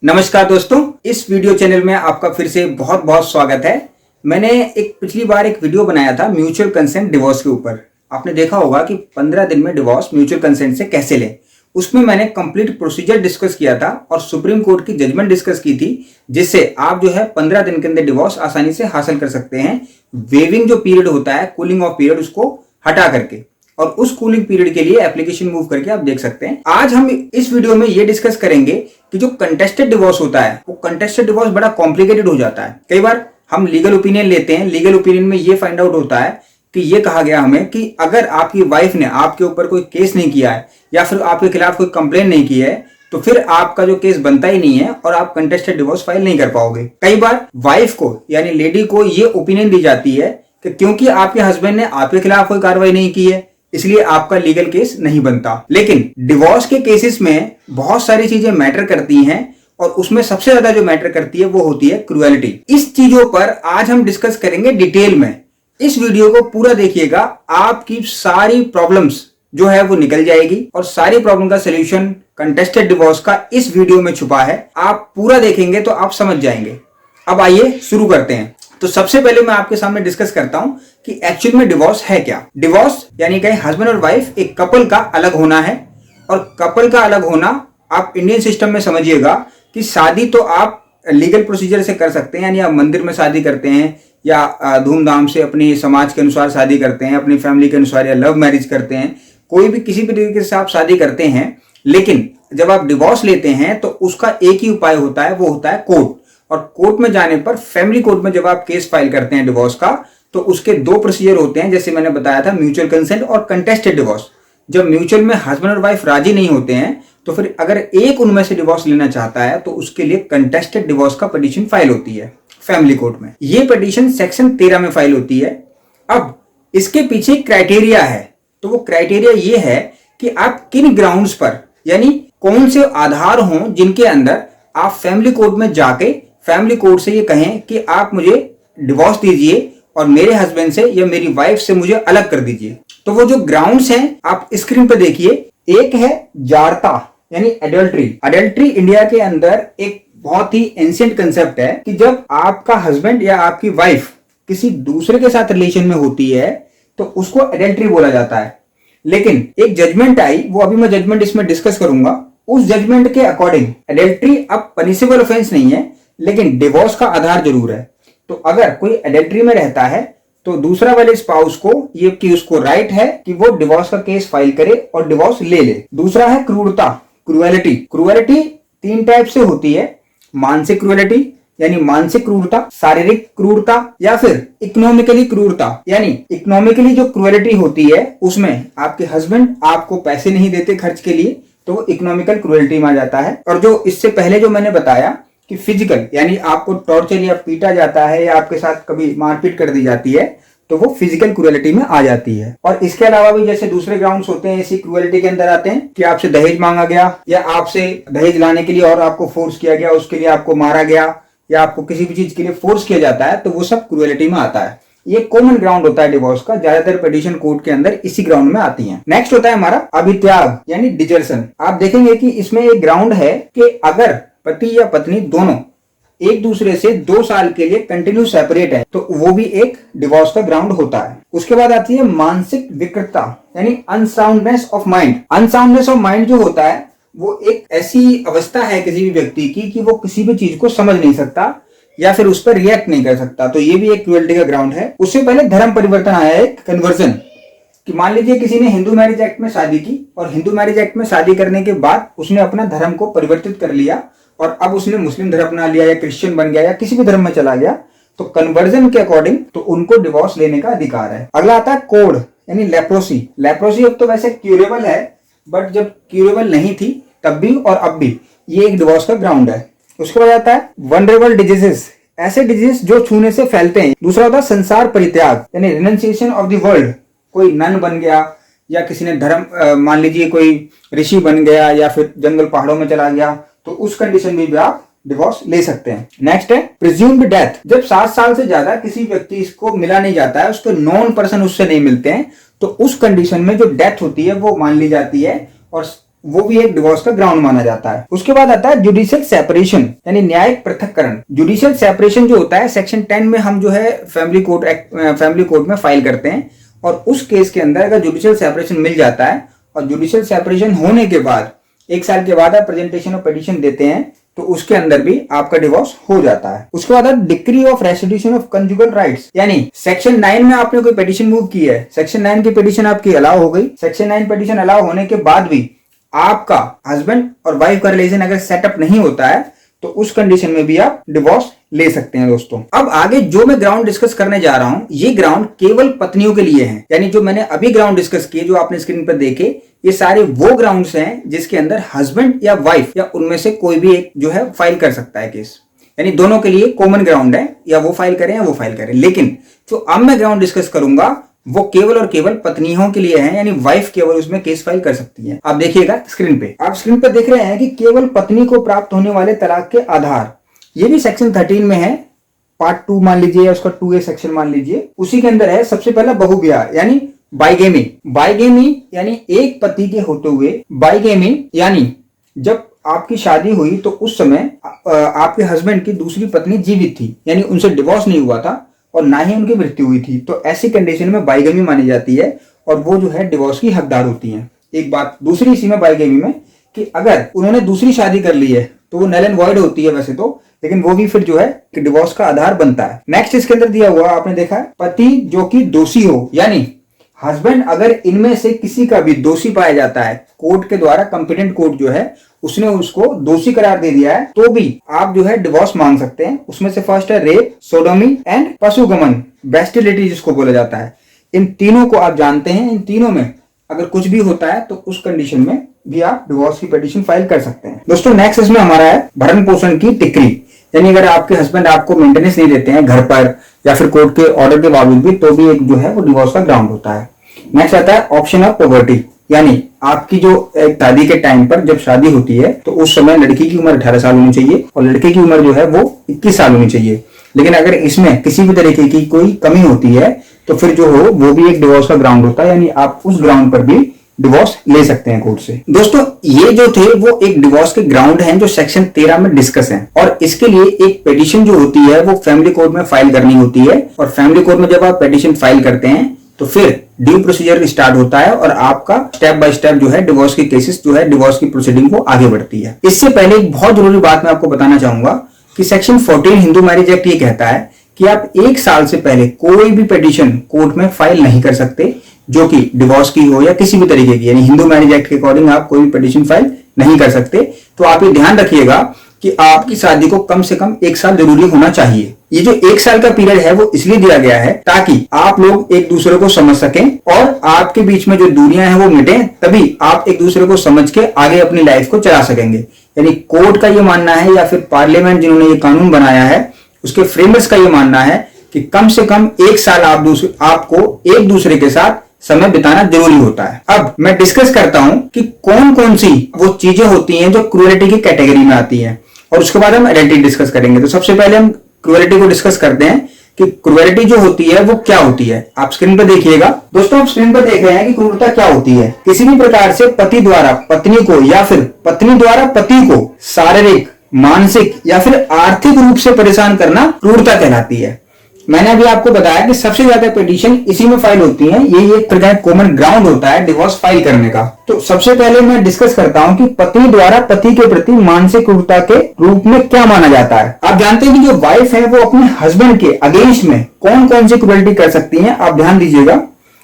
नमस्कार दोस्तों, इस वीडियो चैनल में आपका फिर से बहुत बहुत स्वागत है। मैंने पिछली बार एक वीडियो बनाया था म्यूचुअल कंसेंट डिवोर्स के ऊपर। आपने देखा होगा कि 15 दिन में डिवोर्स म्यूचुअल कंसेंट से कैसे लें। उसमें मैंने कंप्लीट प्रोसीजर डिस्कस किया था और सुप्रीम कोर्ट की जजमेंट डिस्कस की थी, जिससे आप जो है 15 दिन के अंदर डिवोर्स आसानी से हासिल कर सकते हैं। वेविंग जो पीरियड होता है, कूलिंग ऑफ पीरियड, उसको हटा करके, और उस कूलिंग पीरियड के लिए एप्लीकेशन मूव करके आप देख सकते हैं। आज हम इस वीडियो में ये डिस्कस करेंगे कि जो कंटेस्टेड डिवोर्स होता है, वो कंटेस्टेड डिवोर्स बड़ा कॉम्प्लिकेटेड हो जाता है। कई बार हम लीगल ओपिनियन लेते हैं, लीगल ओपिनियन में ये फाइंड आउट होता है कि ये कहा गया हमें कि अगर आपकी वाइफ ने आपके ऊपर कोई केस नहीं किया है या फिर आपके खिलाफ कोई कंप्लेन नहीं की है, तो फिर आपका जो केस बनता ही नहीं है और आप कंटेस्टेड डिवोर्स फाइल नहीं कर पाओगे। कई बार वाइफ को यानी लेडी को ये ओपिनियन दी जाती है कि क्योंकि आपके हस्बैंड ने आपके खिलाफ कोई कार्रवाई नहीं की है, इसलिए आपका लीगल केस नहीं बनता। लेकिन डिवोर्स के केसेस में बहुत सारी चीजें मैटर करती हैं और उसमें सबसे ज्यादा जो मैटर करती है वो होती है क्रूएलिटी। इस चीजों पर आज हम डिस्कस करेंगे डिटेल में। इस वीडियो को पूरा देखिएगा, आपकी सारी प्रॉब्लम्स जो है वो निकल जाएगी और सारी प्रॉब्लम का सोल्यूशन कंटेस्टेड डिवोर्स का इस वीडियो में छुपा है। आप पूरा देखेंगे तो आप समझ जाएंगे। अब आइए शुरू करते हैं। तो सबसे पहले मैं आपके सामने डिस्कस करता हूं कि एक्चुअल में डिवोर्स है क्या। डिवोर्स यानी कि हस्बैंड और वाइफ एक कपल का अलग होना है। और कपल का अलग होना आप इंडियन सिस्टम में समझिएगा कि शादी तो आप लीगल प्रोसीजर से कर सकते हैं, यानी आप मंदिर में शादी करते हैं या धूमधाम से अपनी समाज के अनुसार शादी करते हैं, अपनी फैमिली के अनुसार, या लव मैरिज करते हैं, कोई भी किसी भी तरीके से आप शादी करते हैं। लेकिन जब आप डिवोर्स लेते हैं तो उसका एक ही उपाय होता है, वो होता है कोर्ट। और कोर्ट में जाने पर, फैमिली कोर्ट में जब आप केस फाइल करते हैं डिवोर्स का, तो उसके दो प्रोसीजर होते हैं, जैसे मैंने बताया था, म्यूचुअल कंसेंट और कंटेस्टेड डिवोर्स। जब म्यूचुअल में हस्बैंड और वाइफ राजी नहीं होते हैं, तो फिर अगर एक उनमें से डिवोर्स लेना चाहता है तो उसके लिए कंटेस्टेड डिवोर्स का पिटीशन फाइल होती है फैमिली कोर्ट में। ये पिटीशन सेक्शन 13 में फाइल होती है। अब इसके पीछे क्राइटेरिया है, तो वो क्राइटेरिया ये है कि आप किन ग्राउंड्स पर, यानी कौन से आधार हों जिनके अंदर आप फैमिली कोर्ट में जाके फैमिली कोर्ट से ये कहें कि आप मुझे डिवोर्स दीजिए और मेरे हस्बैंड से या मेरी वाइफ से मुझे अलग कर दीजिए। तो वो जो ग्राउंड्स हैं आप स्क्रीन पर देखिए। एक है जारता यानी एडल्ट्री। एडल्ट्री इंडिया के अंदर एक बहुत ही एंशिएंट कंसेप्ट है कि जब आपका हस्बैंड या आपकी वाइफ किसी दूसरे के साथ रिलेशन में होती है तो उसको एडल्ट्री बोला जाता है। लेकिन एक जजमेंट आई, वो अभी मैं जजमेंट इसमें डिस्कस करूंगा। उस जजमेंट के अकॉर्डिंग एडल्ट्री अब पनिशेबल ऑफेंस नहीं है, लेकिन डिवोर्स का आधार जरूर है। तो अगर कोई एडल्ट्री में रहता है तो दूसरा वाले स्पाउस को ये कि उसको राइट है कि वो डिवोर्स का केस फाइल करे और डिवोर्स ले ले। दूसरा है क्रूरता, क्रूएलिटी। क्रूएलिटी 3 टाइप से होती है। मानसिक क्रूएलिटी यानी मानसिक क्रूरता, शारीरिक क्रूरता, या फिर इकोनॉमिकली क्रूरता। यानी इकोनॉमिकली जो क्रूएलिटी होती है उसमें आपके हस्बैंड आपको पैसे नहीं देते खर्च के लिए, तो वो इकोनॉमिकल क्रूएलिटी में आ जाता है। और जो इससे पहले जो मैंने बताया कि फिजिकल, यानी आपको टॉर्चर या पीटा जाता है या आपके साथ कभी मारपीट कर दी जाती है, तो वो फिजिकल क्रूएलिटी में आ जाती है। और इसके अलावा भी जैसे दूसरे ग्राउंड्स होते हैं, इसी क्रूएलिटी के अंदर आते हैं कि आपसे दहेज मांगा गया या आपसे दहेज लाने के लिए और आपको फोर्स किया गया, उसके लिए आपको मारा गया या आपको किसी भी चीज के लिए फोर्स किया जाता है, तो वो सब क्रूएलिटी में आता है। ये कॉमन ग्राउंड होता है डिवोर्स का। ज्यादातर पिटीशन कोर्ट के अंदर इसी ग्राउंड में आती हैं। नेक्स्ट होता है हमारा अभित्याग यानी डिजर्सन। आप देखेंगे कि इसमें एक ग्राउंड है कि अगर पति या पत्नी दोनों एक दूसरे से 2 साल के लिए कंटिन्यू सेपरेट है, तो वो भी एक डिवोर्स का ग्राउंड होता है। उसके बाद आती है मानसिक विकृतता यानी unsoundness of mind. Unsoundness of mind जो होता है वो एक ऐसी अवस्था है किसी भी व्यक्ति की कि वो किसी भी चीज को समझ नहीं सकता या फिर उस पर रिएक्ट नहीं कर सकता, तो ये भी एक क्रूएल्टी का ग्राउंड है। उससे पहले धर्म परिवर्तन आया है, कन्वर्जन। कि मान लीजिए किसी ने हिंदू मैरिज एक्ट में शादी की और हिंदू मैरिज एक्ट में शादी करने के बाद उसने अपना धर्म को परिवर्तित कर लिया और अब उसने मुस्लिम धर्म अपना लिया या क्रिश्चियन बन गया या किसी भी धर्म में चला गया, तो कन्वर्जन के अकॉर्डिंग तो उनको डिवोर्स लेने का अधिकार है। अगला आता है कोड यानी लेप्रोसी। लेप्रोसी अब तो वैसे क्यूरेबल है, बट जब क्यूरेबल नहीं थी तब भी और अब भी ये एक डिवोर्स का ग्राउंड है। उसके बाद आता है वनरेबल डिजीजेस, ऐसे डिजीज जो छूने से फैलते हैं। दूसरा होता है संसार परित्याग यानी रिनंसिएशन ऑफ द वर्ल्ड। कोई नन बन गया या किसी ने धर्म, मान लीजिए कोई ऋषि बन गया या फिर जंगल पहाड़ों में चला गया, तो उस कंडीशन में भी आप डिवोर्स ले सकते हैं। नेक्स्ट है प्रिज्यूम्ड डेथ। जब 7 साल से ज्यादा किसी व्यक्ति को मिला नहीं जाता है, उसके नॉन पर्सन उससे नहीं मिलते हैं, तो उस कंडीशन में जो डेथ होती है वो मान ली जाती है और वो भी एक डिवोर्स का ग्राउंड माना जाता है। उसके बाद आता है जुडिशियल सेपरेशन यानी न्यायिक पृथक्करण। जुडिशियल सेपरेशन जो होता है सेक्शन 10 में हम जो है फैमिली कोर्ट में फाइल करते हैं, और उस केस के अंदर अगर जुडिशियल सेपरेशन मिल जाता है और जुडिशियल सेपरेशन होने के बाद 1 साल के बाद आप प्रेजेंटेशन ऑफ पिटीशन देते हैं तो उसके अंदर भी आपका डिवोर्स हो जाता है। उसके बाद decree of restitution of conjugal rights, यानी सेक्शन 9 में आपने कोई पिटीशन मूव की है, सेक्शन 9 की पिटीशन आपकी अलाउ हो गई, सेक्शन 9 पिटीशन अलाउ होने के बाद भी आपका हस्बैंड और वाइफ का रिलेशन अगर सेटअप नहीं होता है तो उस कंडीशन में भी आप डिवोर्स ले सकते हैं। दोस्तों अब आगे जो मैं ग्राउंड डिस्कस करने जा रहा हूं ये ग्राउंड केवल पत्नियों के लिए है, यानी जो मैंने अभी ग्राउंड डिस्कस किए जो आपने स्क्रीन पर देखे ये सारे वो ग्राउंड्स हैं जिसके अंदर हस्बैंड या वाइफ या उनमें से कोई भी एक जो है फाइल कर सकता है केस, यानी दोनों के लिए कॉमन ग्राउंड है, या वो फाइल करें या वो फाइल करें। लेकिन जो अब मैं ग्राउंड डिस्कस करूंगा वो केवल और केवल पत्नियों के लिए है, यानी वाइफ केवल उसमें केस फाइल कर सकती है। आप देखिएगा स्क्रीन पे, आप स्क्रीन पे देख रहे हैं कि केवल पत्नी को प्राप्त होने वाले तलाक के आधार, ये भी सेक्शन 13 में है, पार्ट 2 मान लीजिए या उसका 2A सेक्शन मान लीजिए, उसी के अंदर है सबसे पहला बहुब्याह यानी बाइगेमी। बाइगेमी यानी एक पति के होते हुए, बाइगेमी यानी जब आपकी शादी हुई तो उस समय आपके हस्बैंड की दूसरी पत्नी जीवित थी, यानी उनसे डिवोर्स नहीं हुआ था और ना ही उनकी मृत्यु हुई थी, तो ऐसी कंडीशन में बाइगेमी मानी जाती है और वो जो है डिवोर्स की हकदार होती हैं। एक बात दूसरी इसी में बाइगेमी में कि अगर उन्होंने दूसरी शादी कर ली है तो वो नल एंड वॉइड होती है वैसे तो, लेकिन वो भी फिर जो है कि डिवोर्स का आधार बनता है। नेक्स्ट इसके अंदर दिया हुआ आपने देखा है पति जो कि दोषी हो, यानी हस्बैंड अगर इनमें से किसी का भी दोषी पाया जाता है, कोर्ट के द्वारा कंपिटेंट कोर्ट जो है उसने उसको दोषी करार दे दिया है तो भी आप जो है डिवोर्स मांग सकते हैं। उसमें से फर्स्ट है रेप, सोडोमी एंड पशुगमन, बेस्टिलिटी जिसको बोला जाता है। इन तीनों को आप जानते हैं, इन तीनों में अगर कुछ भी होता है तो उस कंडीशन में भी आप डिवोर्स की पिटीशन फाइल कर सकते हैं। दोस्तों नेक्स्ट इसमें हमारा है भरण पोषण की टिकरी, यानी अगर आपके हस्बैंड आपको मेंटेनेंस नहीं देते हैं घर पर या फिर कोर्ट के ऑर्डर के बावजूद भी, तो भी एक जो है वो डिवोर्स का ग्राउंड होता है। नेक्स्ट आता है ऑप्शन ऑफ पॉवर्टी, यानी आपकी जो शादी के टाइम पर जब शादी होती है तो उस समय लड़की की उम्र 18 साल होनी चाहिए और लड़के की उम्र जो है वो 21 साल होनी चाहिए। लेकिन अगर इसमें किसी भी तरीके की कोई कमी होती है तो फिर जो हो वो भी एक डिवोर्स का ग्राउंड होता है, यानी आप उस ग्राउंड पर भी डिवोर्स ले सकते हैं कोर्ट से। दोस्तों ये जो थे वो एक डिवोर्स के ग्राउंड हैं जो सेक्शन 13 में डिस्कस हैं, और इसके लिए एक पिटीशन जो होती है वो फैमिली कोर्ट में फाइल करनी होती है, और फैमिली कोर्ट में जब आप पिटीशन फाइल करते हैं तो फिर ड्यू प्रोसीजर स्टार्ट होता है और आपका स्टेप बाय स्टेप जो है डिवोर्स की केसेस जो है डिवोर्स की प्रोसीडिंग को आगे बढ़ती है। इससे पहले एक बहुत जरूरी बात मैं आपको बताना चाहूंगा कि सेक्शन 14 हिंदू मैरिज एक्ट ये कहता है कि आप 1 साल से पहले कोई भी पिटीशन कोर्ट में फाइल नहीं कर सकते जो कि डिवोर्स की हो या किसी भी तरीके की, यानी हिंदू मैरिज एक्ट के अकॉर्डिंग आप कोई भी पिटीशन फाइल नहीं कर सकते। तो आप ये ध्यान रखिएगा कि आपकी शादी को कम से कम 1 साल जरूरी होना चाहिए। ये जो 1 साल का पीरियड है वो इसलिए दिया गया है ताकि आप लोग एक दूसरे को समझ सकें और आपके बीच में जो दूरियां हैं वो मिटे, तभी आप एक दूसरे को समझ के आगे अपनी लाइफ को चला सकेंगे। यानी कोर्ट का ये मानना है या फिर पार्लियामेंट जिन्होंने ये कानून बनाया है उसके फ्रेमर्स का ये मानना है कि कम से कम 1 साल आपको एक दूसरे के साथ समय बिताना जरूरी होता है। अब मैं डिस्कस करता हूं कि कौन कौन सी वो चीजें होती हैं जो क्रूएलिटी की कैटेगरी में आती हैं, और उसके बाद हम आइडेंटिटी डिस्कस करेंगे। तो सबसे पहले हम क्रूएलिटी को डिस्कस करते हैं कि क्रूएलिटी जो होती है वो क्या होती है। आप स्क्रीन पर देखिएगा। दोस्तों आप स्क्रीन पर देख रहे हैं कि क्रूरता क्या होती है। किसी भी प्रकार से पति द्वारा पत्नी को या फिर पत्नी द्वारा पति को शारीरिक, मानसिक या फिर आर्थिक रूप से परेशान करना क्रूरता कहलाती है। मैंने अभी आपको बताया कि सबसे ज्यादा पिटीशन इसी में फाइल होती हैं, ये एक प्रकार कॉमन ग्राउंड होता है डिवोर्स फाइल करने का। तो सबसे पहले मैं डिस्कस करता हूं कि पति द्वारा पति के प्रति मानसिक क्रूरता के रूप में क्या माना जाता है। आप जानते हैं कि जो वाइफ है वो अपने हस्बैंड के अगेंस्ट में कौन कौन सी क्रूरल्टी कर सकती है। आप ध्यान दीजिएगा।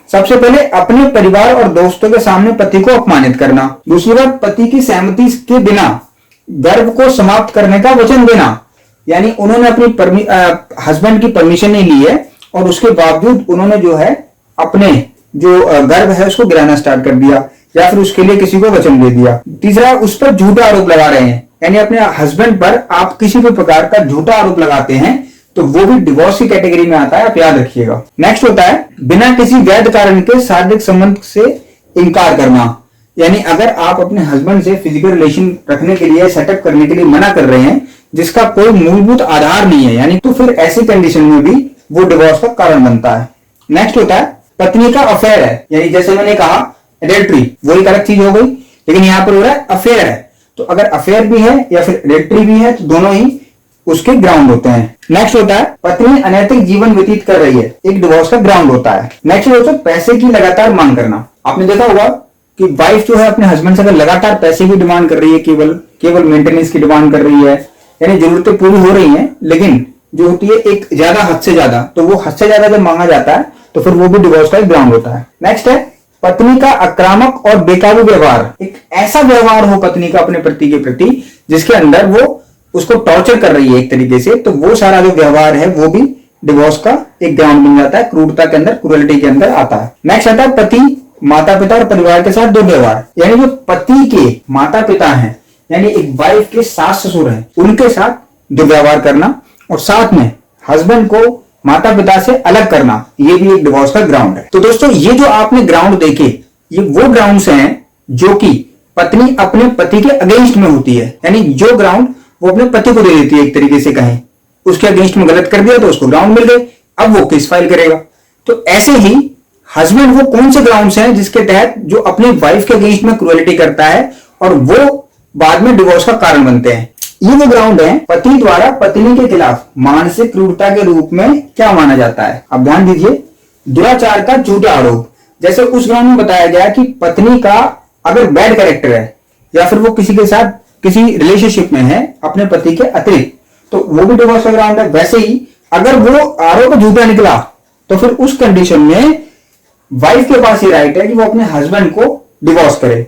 सबसे पहले अपने परिवार और दोस्तों के सामने पति को अपमानित करना। दूसरी बात, पति की सहमति के बिना गर्भ को समाप्त करने का वचन देना, यानी उन्होंने अपनी हस्बैंड की परमिशन नहीं ली है और उसके बावजूद उन्होंने जो है अपने जो गर्भ है उसको गिराना स्टार्ट कर दिया या फिर उसके लिए किसी को वचन दे दिया। तीसरा, उस पर झूठा आरोप लगा रहे हैं, यानी अपने हस्बैंड पर आप किसी भी प्रकार का झूठा आरोप लगाते हैं तो वो भी डिवोर्स की कैटेगरी में आता है, आप याद रखिएगा। नेक्स्ट होता है बिना किसी वैध कारण के शारीरिक संबंध से इनकार करना, यानी अगर आप अपने हस्बैंड से फिजिकल रिलेशन रखने के लिए, सेटअप करने के लिए मना कर रहे हैं जिसका कोई मूलभूत आधार नहीं है, यानी तो फिर ऐसी कंडीशन में भी वो डिवोर्स का कारण बनता है। नेक्स्ट होता है पत्नी का अफेयर है, यानी जैसे मैंने कहा एडल्ट्री, वो एक अलग चीज हो गई। लेकिन यहाँ पर हो रहा है अफेयर है। तो अगर अफेयर भी है या फिर एडल्ट्री भी है तो दोनों ही उसके ग्राउंड होते हैं। नेक्स्ट होता है पत्नी अनैतिक जीवन व्यतीत कर रही है, एक डिवोर्स का ग्राउंड होता है। नेक्स्ट दोस्तों पैसे की लगातार मांग करना। आपने देखा होगा कि वाइफ जो है अपने हस्बैंड से अगर लगातार पैसे की डिमांड कर रही है, केवल मेंटेनेंस की डिमांड कर रही है, यानी जरूरतें पूरी हो रही हैं, लेकिन जो होती है एक ज्यादा हद से ज्यादा, तो वो हद से ज्यादा जब मांगा जाता है तो फिर वो भी डिवोर्स का एक ग्राउंड होता है। नेक्स्ट है पत्नी का आक्रामक और बेकाबू व्यवहार। एक ऐसा व्यवहार हो पत्नी का अपने पति के प्रति जिसके अंदर वो उसको टॉर्चर कर रही है एक तरीके से, तो वो सारा जो व्यवहार है वो भी डिवोर्स का एक ग्राउंड बन जाता है, क्रूरता के अंदर, क्रूरलिटी के अंदर आता है। नेक्स्ट आता है पति माता पिता और परिवार के साथ दुर्व्यवहार। यानी जो पति के माता पिता हैं, यानी एक वाइफ के सास ससुर हैं, उनके साथ दुर्व्यवहार करना और साथ में हस्बैंड को माता पिता से अलग करना, ये भी एक डिवोर्स का ग्राउंड है। तो दोस्तों ये जो आपने ग्राउंड देखे, ये वो ग्राउंड्स हैं जो कि पत्नी अपने पति के अगेंस्ट में होती है, यानी जो ग्राउंड वो अपने पति को दे देती है, एक तरीके से कहें उसके अगेंस्ट में गलत कर दिया तो उसको ग्राउंड मिल गए, अब वो केस फाइल करेगा। तो ऐसे ही हस्बैंड वो कौन से ग्राउंड्स हैं जिसके तहत जो अपनी वाइफ के अगेंस्ट में क्रूरलिटी करता है और वो बाद में डिवोर्स का कारण बनते हैं। ये वो ग्राउंड है पति द्वारा पत्नी के खिलाफ मानसिक क्रूरता के रूप में क्या माना जाता है। अब ध्यान दीजिए, दुराचार का झूठा आरोप। जैसे उस ग्राउंड में बताया गया कि पत्नी का अगर बैड कैरेक्टर है या फिर वो किसी के साथ किसी रिलेशनशिप में है अपने पति के अतिरिक्त, तो वो भी डिवोर्स का ग्राउंड है। वैसे ही अगर वो आरोप झूठा निकला तो फिर उस कंडीशन में वाइफ के पास ये राइट है कि वो अपने हस्बैंड को डिवोर्स करे।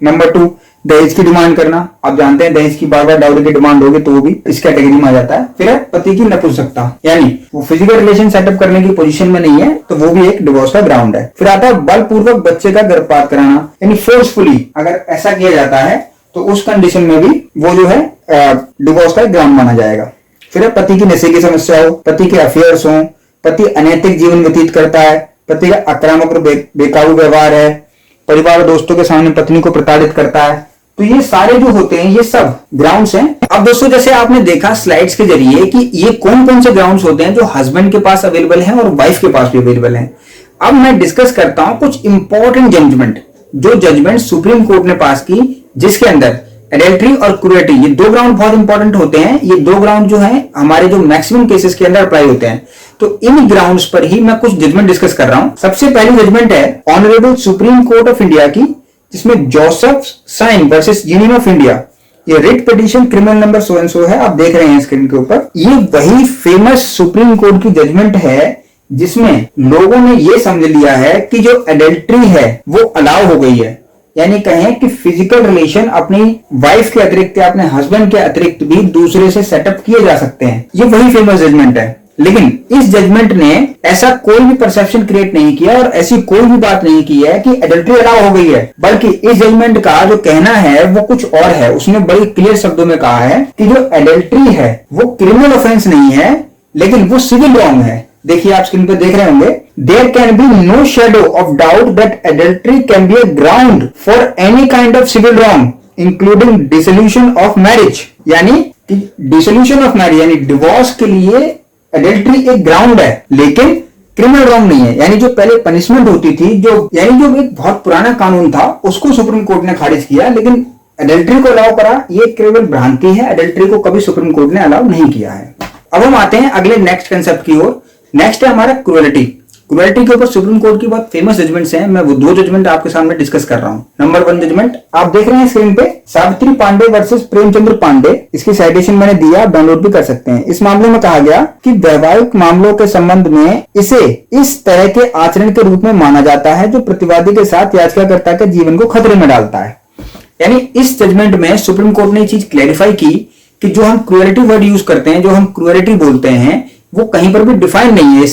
नंबर 2, दहेज की डिमांड करना। आप जानते हैं दहेज की बार बार डाउरी की डिमांड होगी तो वो भी इस कैटेगरी में आ जाता है। फिर है पति की नपुंसकता, यानी वो फिजिकल रिलेशन सेटअप करने की पोजीशन में नहीं है, तो वो भी एक डिवोर्स का ग्राउंड है। फिर आता है बलपूर्वक बच्चे का गर्भपात कराना, यानी फोर्सफुली अगर ऐसा किया जाता है तो उस कंडीशन में भी वो जो है डिवोर्स का ग्राउंड माना जाएगा। फिर है पति की नशे की समस्या हो, पति के अफेयर्स हो, पति अनैतिक जीवन व्यतीत करता है, पति का आक्रामक और बेकाबू व्यवहार है, परिवार और दोस्तों के सामने पत्नी को प्रताड़ित करता है, तो ये सारे जो होते हैं ये सब ग्राउंड्स हैं। अब दोस्तों जैसे आपने देखा स्लाइड्स के जरिए कि ये कौन कौन से ग्राउंड्स होते हैं जो हस्बैंड के पास अवेलेबल हैं और वाइफ के पास भी अवेलेबल हैं। अब मैं डिस्कस करता हूं कुछ इंपॉर्टेंट जजमेंट, जो जजमेंट सुप्रीम कोर्ट ने पास की, जिसके अंदर एडल्ट्री और क्रूरलिटी, ये दो ग्राउंड बहुत इंपॉर्टेंट होते हैं। ये दो ग्राउंड जो है हमारे जो मैक्सिमम केसेस के अंदर अप्लाई होते हैं, तो इन ग्राउंड्स पर ही मैं कुछ जजमेंट डिस्कस कर रहा हूं। सबसे पहली जजमेंट है honourable supreme court of India की, जिसमें Joseph Shine versus Union of India, ये writ petition criminal number so and so है, आप देख रहे हैं स्क्रीन के ऊपर। ये वही फेमस सुप्रीम कोर्ट की जजमेंट है जिसमें लोगों ने ये समझ लिया है कि जो एडल्ट्री है वो अलाउ हो गई है, यानी कहें कि फिजिकल रिलेशन अपनी वाइफ के अतिरिक्त या अपने हस्बैंड के अतिरिक्त भी दूसरे से सेटअप किए जा सकते हैं। ये वही फेमस जजमेंट है, लेकिन इस जजमेंट ने ऐसा कोई भी परसेप्शन क्रिएट नहीं किया और ऐसी कोई भी बात नहीं की है कि एडल्ट्री अलाउ हो गई है, बल्कि इस जजमेंट का जो कहना है वो कुछ और है। उसने बड़ी क्लियर शब्दों में कहा है कि जो एडल्ट्री है वो क्रिमिनल ऑफेंस नहीं है, लेकिन वो सिविल रॉन्ग है। देखिए आप स्क्रीन पर देख रहे होंगे, there can be no shadow of doubt that adultery can be a ground for any kind of civil wrong including dissolution of marriage, यानी डिसोल्यूशन ऑफ मैरिज यानी डिवोर्स के लिए एडल्ट्री एक ग्राउंड है, लेकिन क्रिमिनल रॉन्ग नहीं है। यानी जो पहले पनिशमेंट होती थी, जो एक बहुत पुराना कानून था, उसको सुप्रीम कोर्ट ने खारिज किया, लेकिन एडल्ट्री को अलाउ करा, ये केवल भ्रांति है। एडल्ट्री को कभी सुप्रीम कोर्ट ने अलाउ नहीं किया है। अब हम आते हैं अगले नेक्स्ट कंसेप्ट की ओर। नेक्स्ट है हमारा क्रूरलिटी। क्रूरलिटी के ऊपर सुप्रीम कोर्ट की बहुत फेमस जजमेंट्स हैं, मैं वो दो जजमेंट आपके सामने डिस्कस कर रहा हूं। नंबर 1 जजमेंट आप देख रहे हैं स्क्रीन पे, सावित्री पांडे वर्सेस प्रेमचंद्र पांडे। इसकी साइटेशन मैंने दिया, आप डाउनलोड भी कर सकते हैं। इस मामले में कहा गया कि वैवाहिक मामलों के संबंध में इसे इस तरह के आचरण के रूप में माना जाता है जो प्रतिवादी के साथ याचिकाकर्ता के जीवन को खतरे में डालता है। यानी इस जजमेंट में सुप्रीम कोर्ट ने ये चीज क्लैरिफाई की कि जो हम क्रूरलिटी वर्ड यूज करते हैं, जो हम क्रूरलिटी बोलते हैं, वो कहीं पर भी डिफाइन नहीं है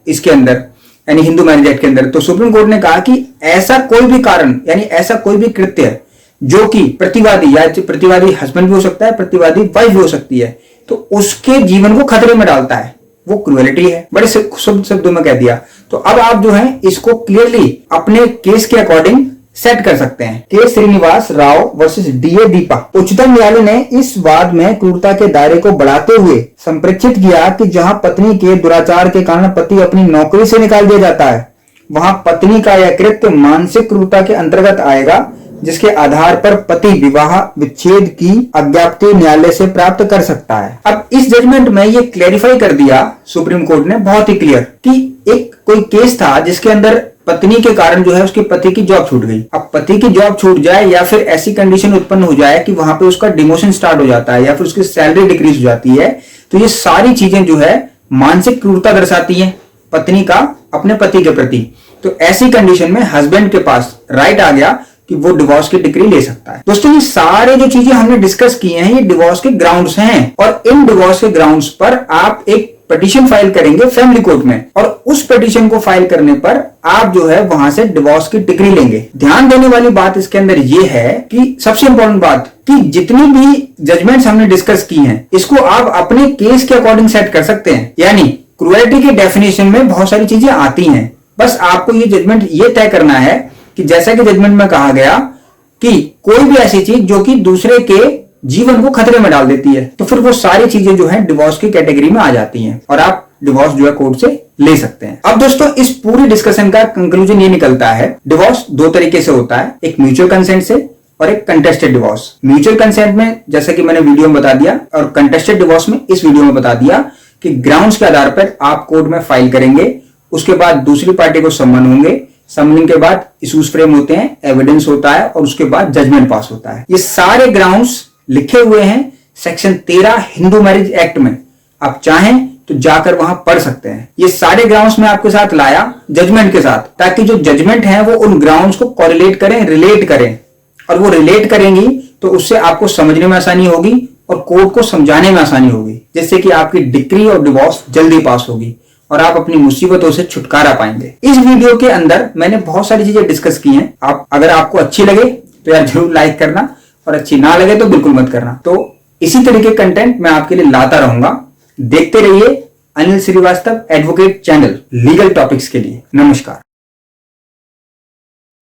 इसके अंदर, यानी हिंदू मैरिज एक्ट के अंदर। तो सुप्रीम कोर्ट ने कहा कि ऐसा कोई भी कारण, यानी ऐसा कोई भी कृत्य जो कि प्रतिवादी या प्रतिवादी हस्बैंड भी हो सकता है, प्रतिवादी वाइफ भी हो सकती है, तो उसके जीवन को खतरे में डालता है, वो क्रूरलिटी है। बड़े शुभ शब्दों में कह दिया। तो अब आप जो है इसको क्लियरली अपने केस के अकॉर्डिंग सेट कर सकते हैं। के श्रीनिवास राव वर्सेस डीए दीपा। उच्चतम न्यायालय ने इस वाद में क्रूरता के दायरे को बढ़ाते हुए संप्रेक्षित किया कि जहां पत्नी के दुराचार के कारण पति अपनी नौकरी से निकाल दिया जाता है, वहां पत्नी का यह कृत्य मानसिक क्रूरता के अंतर्गत आएगा, जिसके आधार पर पति विवाह विच्छेद की अज्ञाप्ति न्यायालय से प्राप्त कर सकता है। अब इस जजमेंट में ये क्लेरिफाई कर दिया सुप्रीम कोर्ट ने बहुत ही क्लियर कि एक कोई केस था जिसके अंदर पत्नी के कारण जो है उसके पति की जॉब छूट गई। अब पति की जॉब छूट जाए या फिर ऐसी कंडीशन उत्पन्न हो जाए कि वहां पे उसका डिमोशन स्टार्ट हो जाता है या फिर उसकी सैलरी डिक्रीज हो जाती है, तो ये सारी चीजें जो है मानसिक क्रूरता दर्शाती हैं पत्नी का अपने पति के प्रति। तो ऐसी कंडीशन में हस्बैंड के पास राइट आ गया कि वो डिवोर्स की डिक्री ले सकता है। दोस्तों, ये सारे जो चीजें हमने डिस्कस किए हैं ये डिवोर्स के ग्राउंड्स हैं और इन डिवोर्स के ग्राउंड्स पर आप एक पिटीशन फाइल करेंगे फैमिली कोर्ट में और उस पिटीशन को फाइल करने पर आप जो है वहां से डिवोर्स की डिक्री लेंगे। ध्यान देने वाली बात इसके अंदर ये है कि सबसे इंपॉर्टेंट बात कि जितनी भी जजमेंट्स हमने डिस्कस की हैं इसको आप अपने केस के अकॉर्डिंग सेट कर सकते हैं। यानी क्रूएल्टी के डेफिनेशन में बहुत सारी चीजें आती हैं, बस आपको ये जजमेंट ये तय करना है कि जैसा कि जजमेंट में कहा गया कि कोई भी ऐसी चीज जो कि दूसरे के जीवन को खतरे में डाल देती है तो फिर वो सारी चीजें जो है डिवोर्स की कैटेगरी में आ जाती हैं और आप डिवोर्स जो है कोर्ट से ले सकते हैं। अब दोस्तों, इस पूरी डिस्कशन का कंक्लूजन ये निकलता है, डिवोर्स दो तरीके से होता है, एक म्यूचुअल कंसेंट से और एक कंटेस्टेड डिवोर्स। म्यूचुअल कंसेंट में जैसा कि मैंने वीडियो में बता दिया और कंटेस्टेड डिवोर्स में इस वीडियो में बता दिया कि ग्राउंड्स के आधार पर आप कोर्ट में फाइल करेंगे, उसके बाद दूसरी पार्टी को सम्मन होंगे, समनिंग के बाद इशूज फ्रेम होते हैं, एविडेंस होता है और उसके बाद जजमेंट पास होता है। ये सारे ग्राउंड्स लिखे हुए हैं सेक्शन 13 हिंदू मैरिज एक्ट में, आप चाहें तो जाकर वहां पढ़ सकते हैं। ये सारे ग्राउंड्स में आपके साथ लाया जजमेंट के साथ, ताकि जो जजमेंट है वो उन ग्राउंड्स को कोरिलेट करें, रिलेट करें, और वो रिलेट करेंगी तो उससे आपको समझने में आसानी होगी और कोर्ट को समझाने में आसानी होगी, जिससे कि आपकी डिक्री और डिवोर्स जल्दी पास होगी और आप अपनी मुसीबतों से छुटकारा पाएंगे। इस वीडियो के अंदर मैंने बहुत सारी चीजें डिस्कस की हैं। आप अगर आपको अच्छी लगे तो यार जरूर लाइक करना और अच्छी ना लगे तो बिल्कुल मत करना। तो इसी तरह के कंटेंट मैं आपके लिए लाता रहूंगा। देखते रहिए Anil Srivastava advocate channel legal topics के लिए। नमस्कार।